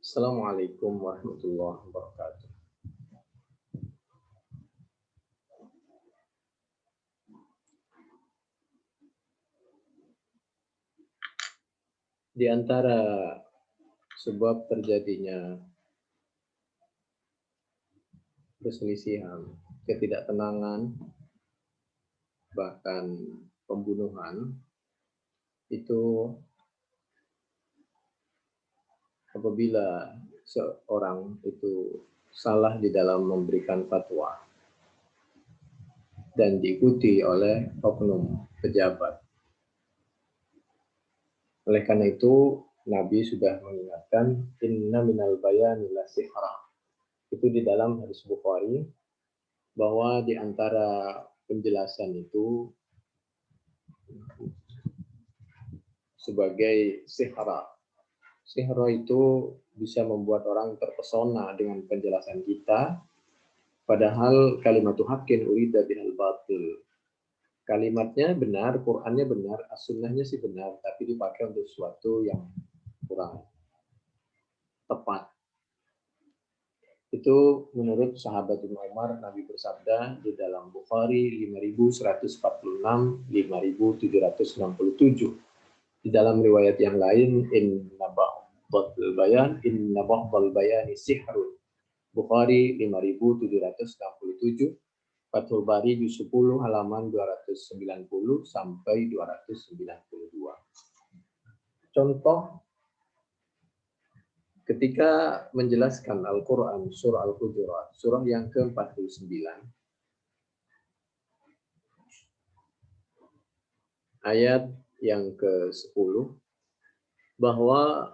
Assalamualaikum warahmatullahi wabarakatuh. Di antara sebab terjadinya perselisihan, ketidaktenangan, bahkan pembunuhan, itu apabila seorang itu salah di dalam memberikan fatwa dan diikuti oleh oknum pejabat. Oleh karena itu, Nabi sudah mengingatkan, inna minal bayani la sihra. Itu di dalam hadis Bukhari, bahwa di antara penjelasan itu sebagai sihra. Sihra itu bisa membuat orang terpesona dengan penjelasan kita, padahal kalimatu haqqin urida bihal batil. Kalimatnya benar, Qur'annya benar, as-sunnahnya sih benar, tapi dipakai untuk sesuatu yang kurang tepat. Itu menurut sahabat Ibnu Umar, Nabi bersabda di dalam Bukhari 5146, 5767. Di dalam riwayat yang lain, inna ba'dal bayan, inna ba'dal bayani sihrun. Bukhari 5767, Fathul Bari juz 10 halaman 290 sampai 292. Contoh ketika menjelaskan Al-Quran, surah Al-Hujurat, surah yang ke-49, ayat yang ke-10, bahwa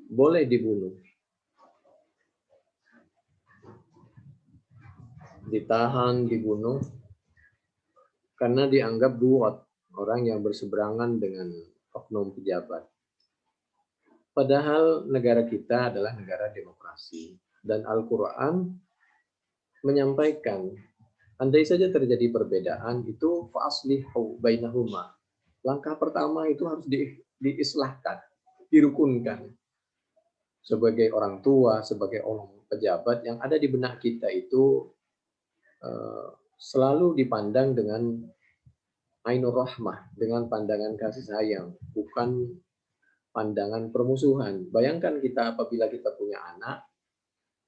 boleh dibunuh, ditahan, dibunuh, karena dianggap buat orang yang berseberangan dengan oknum pejabat. Padahal negara kita adalah negara demokrasi. Dan Al-Quran menyampaikan, andai saja terjadi perbedaan, itu fa'aslihu bainahuma. Langkah pertama itu harus diislahkan, dirukunkan. Sebagai orang tua, sebagai orang pejabat, yang ada di benak kita itu selalu dipandang dengan ainur rahmah, dengan pandangan kasih sayang, bukan pandangan permusuhan. Bayangkan kita apabila kita punya anak,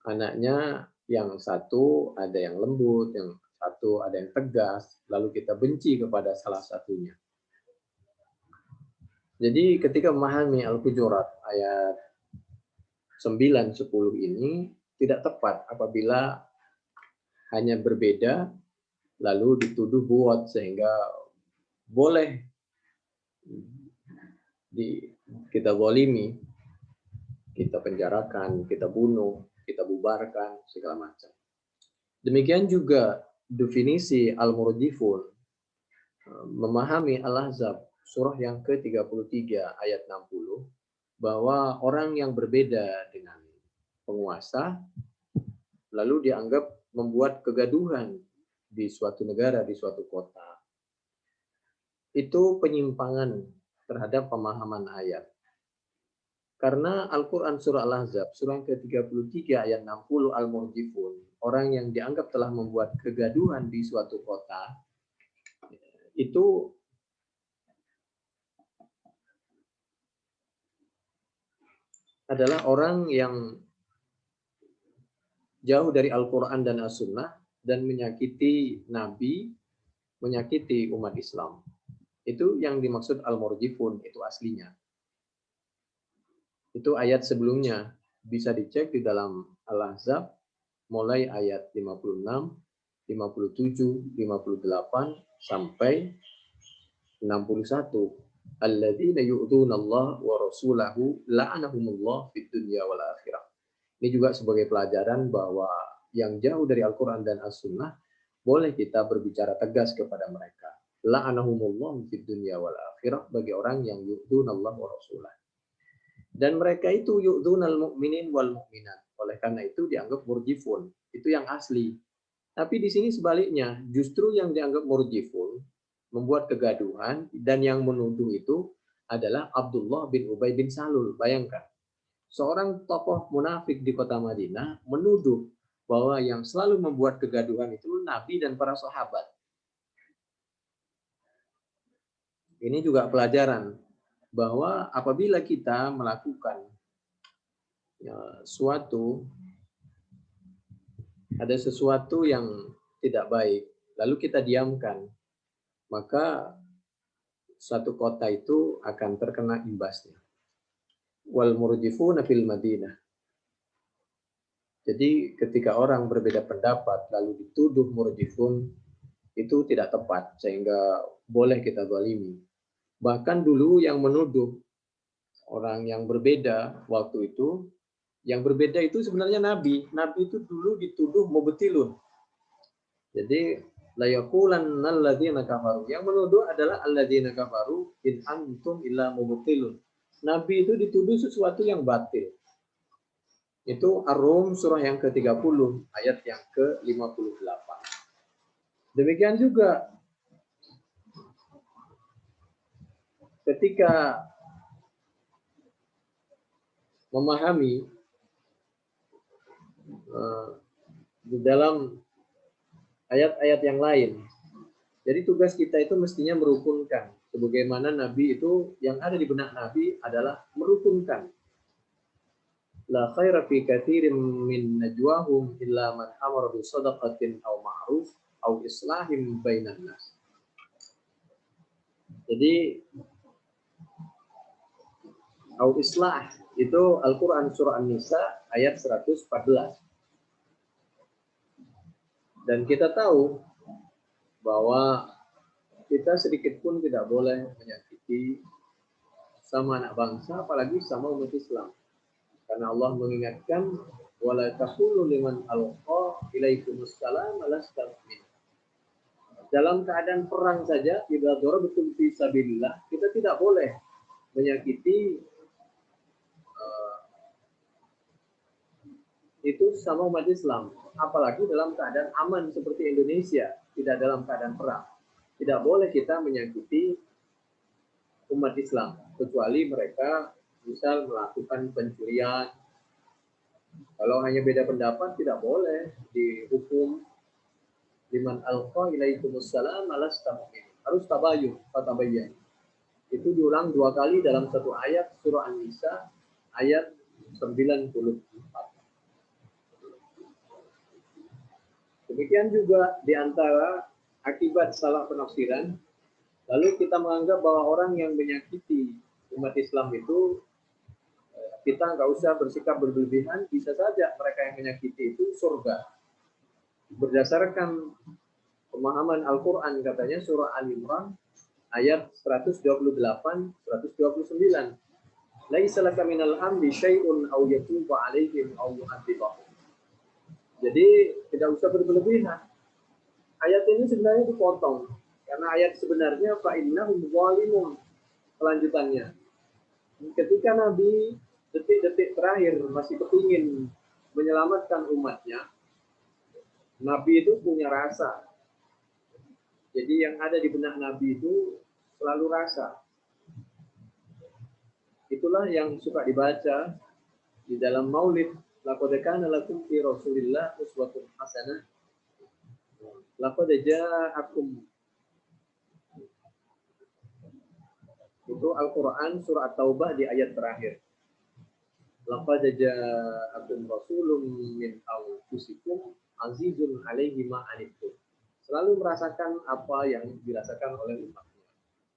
anaknya yang satu ada yang lembut, yang satu ada yang tegas, lalu kita benci kepada salah satunya. Jadi ketika memahami Al-Hujurat ayat 9, 10 ini tidak tepat apabila hanya berbeda lalu dituduh buat sehingga boleh kita zalimi, kita penjarakan, kita bunuh, kita bubarkan, segala macam. Demikian juga definisi al-murjifun, memahami Al-Ahzab, surah yang ke-33 ayat 60, bahwa orang yang berbeda dengan penguasa, lalu dianggap membuat kegaduhan di suatu negara, di suatu kota. Itu penyimpangan terhadap pemahaman ayat. Karena Al-Quran surah Al-Ahzab, surah ke-33 ayat 60 Al-Murjifun, orang yang dianggap telah membuat kegaduhan di suatu kota, itu adalah orang yang jauh dari Al-Quran dan As-Sunnah dan menyakiti Nabi, menyakiti umat Islam. Itu yang dimaksud Al-Murjifun, itu aslinya. Itu ayat sebelumnya, bisa dicek di dalam Al-Ahzab, mulai ayat 56, 57, 58, sampai 61. Alladzina yu'dzunallaha wa rasulahu la'anahumullah fid dunya wal akhirah. Ini juga sebagai pelajaran bahwa yang jauh dari Al-Quran dan As-Sunnah, boleh kita berbicara tegas kepada mereka. La'anahumullah fid dunya wal akhirah, bagi orang yang yu'dzunallaha wa rasulahu. Dan mereka itu yu'dzunal mu'minin wal mu'minat. Oleh karena itu dianggap murjifun. Itu yang asli. Tapi di sini sebaliknya, justru yang dianggap murjifun, membuat kegaduhan, dan yang menuduh itu adalah Abdullah bin Ubay bin Salul. Bayangkan. seorang tokoh munafik di kota Madinah menuduh bahwa yang selalu membuat kegaduhan itu Nabi dan para sahabat. Ini juga pelajaran bahwa apabila kita melakukan ada sesuatu yang tidak baik, lalu kita diamkan, maka satu kota itu akan terkena imbasnya. Wal murjifuna fil Madinah. Jadi ketika orang berbeda pendapat lalu dituduh murjifun, itu tidak tepat sehingga boleh kita zalimi. Bahkan dulu yang menuduh orang yang berbeda waktu itu, yang berbeda itu sebenarnya Nabi. Nabi itu dulu dituduh mubtilun. Jadi la yaqulanna alladzina kafaru. Yang menuduh adalah alladzina kafaru in antum illa mubtilun. Nabi itu dituduh sesuatu yang batil. Itu Ar-Rum surah yang ke-30 ayat yang ke-58. Demikian juga ketika memahami di dalam ayat-ayat yang lain. Jadi tugas kita itu mestinya merukunkan. Sebagaimana Nabi itu, yang ada di benak Nabi adalah merukunkan. La khaira fi katsirin min najwahum illa man amara bi shadaqatin aw ma'ruf aw islahim bainan nas. Jadi aw islah itu Al-Qur'an surah An-Nisa ayat 114. Dan kita tahu bahwa kita sedikit pun tidak boleh menyakiti sama anak bangsa, apalagi sama umat Islam. Karena Allah mengingatkan wala taqulu liman alqa ilaikumus salam lasta mu'min. Dalam keadaan perang saja, idza darabtum fi sabilillah, kita tidak boleh menyakiti itu sama umat Islam, apalagi dalam keadaan aman seperti Indonesia, tidak dalam keadaan perang. Tidak boleh kita menyakiti umat Islam, kecuali mereka misal melakukan pencurian. Kalau hanya beda pendapat tidak boleh dihukum. Liman alqa ilaikumus salam lasta mu'min. Harus tabayyun, fatabayyan. Itu diulang 2 kali dalam satu ayat surah An-Nisa ayat 94. Demikian juga di antara akibat salah penafsiran, lalu kita menganggap bahwa orang yang menyakiti umat Islam itu kita nggak usah bersikap berlebihan, bisa saja mereka yang menyakiti itu surga. Berdasarkan pemahaman Al-Quran, katanya surah Al-Imran ayat 128-129. Laisa laka minal amri syai'un aw yatuba 'alaihim aw yu'adzibahum. Jadi tidak usah berlebihan. Ayat ini sebenarnya dipotong karena ayat sebenarnya fa innahum zalimun. Kelanjutannya, ketika Nabi detik-detik terakhir masih kepingin menyelamatkan umatnya, Nabi itu punya rasa. Jadi yang ada di benak Nabi itu selalu rasa. Itulah yang suka dibaca di dalam maulid. Laqad kana lakum fi Rasulillah uswatun hasanah. Laqad ja'akum. Itu Al-Quran surah At-Taubah di ayat terakhir. Laqad ja'akum rasulun min anfusikum azizun 'alaihi ma 'anittum. Selalu merasakan apa yang dirasakan oleh umatnya.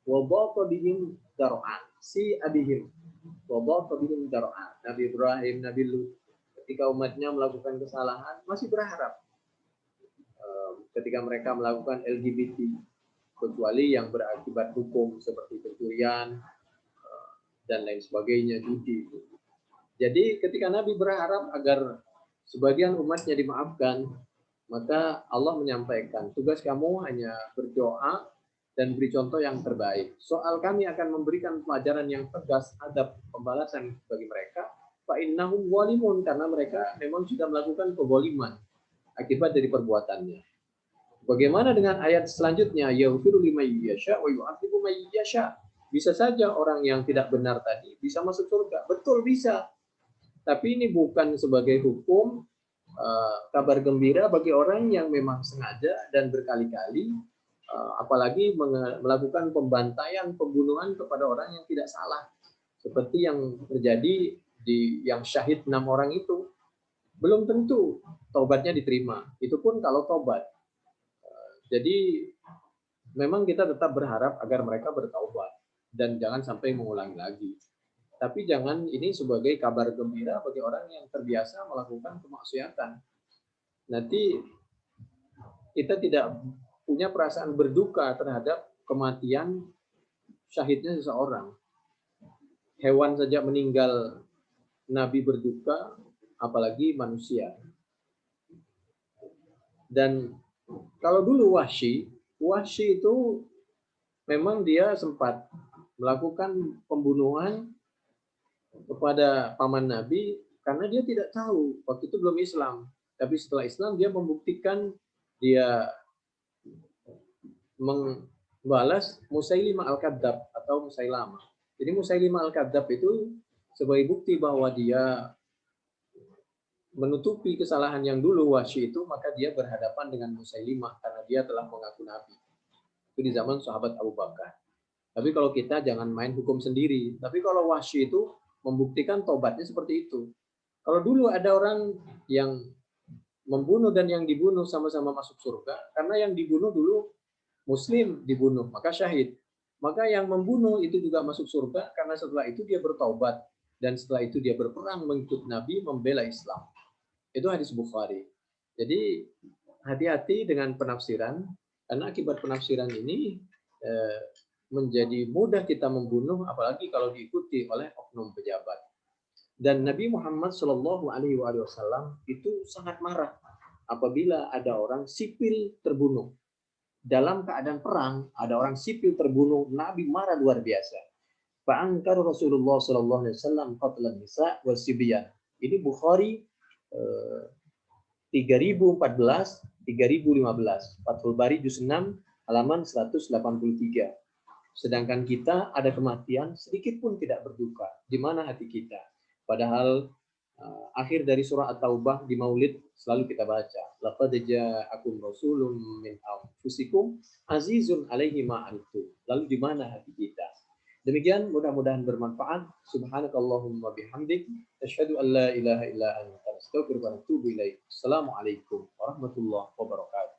Wa baqa bihim dar'an, si abihim. Wa baqa bihim dar'an. Nabi Ibrahim, Nabi Lut, ketika umatnya melakukan kesalahan masih berharap. Ketika mereka melakukan LGBT, kecuali yang berakibat hukum seperti pencurian dan lain sebagainya, judi. Jadi ketika Nabi berharap agar sebagian umatnya dimaafkan, maka Allah menyampaikan, tugas kamu hanya berdoa dan beri contoh yang terbaik. Soal kami akan memberikan pelajaran yang tegas terhadap pembalasan bagi mereka, fa innahum zalimun, karena mereka memang sudah melakukan kezaliman akibat dari perbuatannya. Bagaimana dengan ayat selanjutnya? Yaghfiru liman yasha wa yu'adzibu man yasha. Bisa saja orang yang tidak benar tadi bisa masuk surga. Betul bisa. Tapi ini bukan sebagai hukum kabar gembira bagi orang yang memang sengaja dan berkali-kali, apalagi melakukan pembantaian, pembunuhan kepada orang yang tidak salah, seperti yang terjadi di yang syahid 6 orang itu. Belum tentu taubatnya diterima. Itu pun kalau taubat. Jadi memang kita tetap berharap agar mereka bertaubat dan jangan sampai mengulangi lagi. Tapi jangan ini sebagai kabar gembira bagi orang yang terbiasa melakukan kemaksiatan. Nanti kita tidak punya perasaan berduka terhadap kematian syahidnya seseorang. Hewan saja meninggal, Nabi berduka, apalagi manusia. Dan kalau dulu Wahsy itu memang dia sempat melakukan pembunuhan kepada paman Nabi karena dia tidak tahu, waktu itu belum Islam. Tapi setelah Islam dia membuktikan, dia membalas Musailimah Al-Kadzab atau Musailamah. Jadi Musailimah Al-Kadzab itu sebagai bukti bahwa dia menutupi kesalahan yang dulu Wahsy itu, maka dia berhadapan dengan Musailimah karena dia telah mengaku Nabi. Itu di zaman sahabat Abu Bakar. Tapi kalau kita jangan main hukum sendiri. Tapi kalau Wahsy itu membuktikan tobatnya seperti itu. Kalau dulu ada orang yang membunuh dan yang dibunuh sama-sama masuk surga, karena yang dibunuh dulu Muslim dibunuh, maka syahid. Maka yang membunuh itu juga masuk surga karena setelah itu dia bertaubat dan setelah itu dia berperang mengikut Nabi, membela Islam. Itu hadis Bukhari. Jadi hati-hati dengan penafsiran, karena akibat penafsiran ini menjadi mudah kita membunuh, apalagi kalau diikuti oleh oknum pejabat. Dan Nabi Muhammad Shallallahu Alaihi Wasallam itu sangat marah apabila ada orang sipil terbunuh. Dalam keadaan perang, ada orang sipil terbunuh, Nabi marah luar biasa. Fa'angkar Rasulullah Shallallahu Alaihi Wasallam qatlan nisa wa sibyan. Ini Bukhari 3014, 3015, Fathul Bari juz 6 halaman 183. Sedangkan kita ada kematian, sedikit pun tidak berduka. Di mana hati kita? Padahal akhir dari surah At-Taubah di Maulid selalu kita baca. Laqad ja'akum rasulun min anfusikum azizun 'alaihi ma antum. Lalu di mana hati kita? Demikian, mudah-mudahan bermanfaat. Subhanakallahumma bihamdik, asyhadu an la ilaha illa anta, astaghfiruka wa atubu ilaik. Assalamualaikum warahmatullahi wabarakatuh.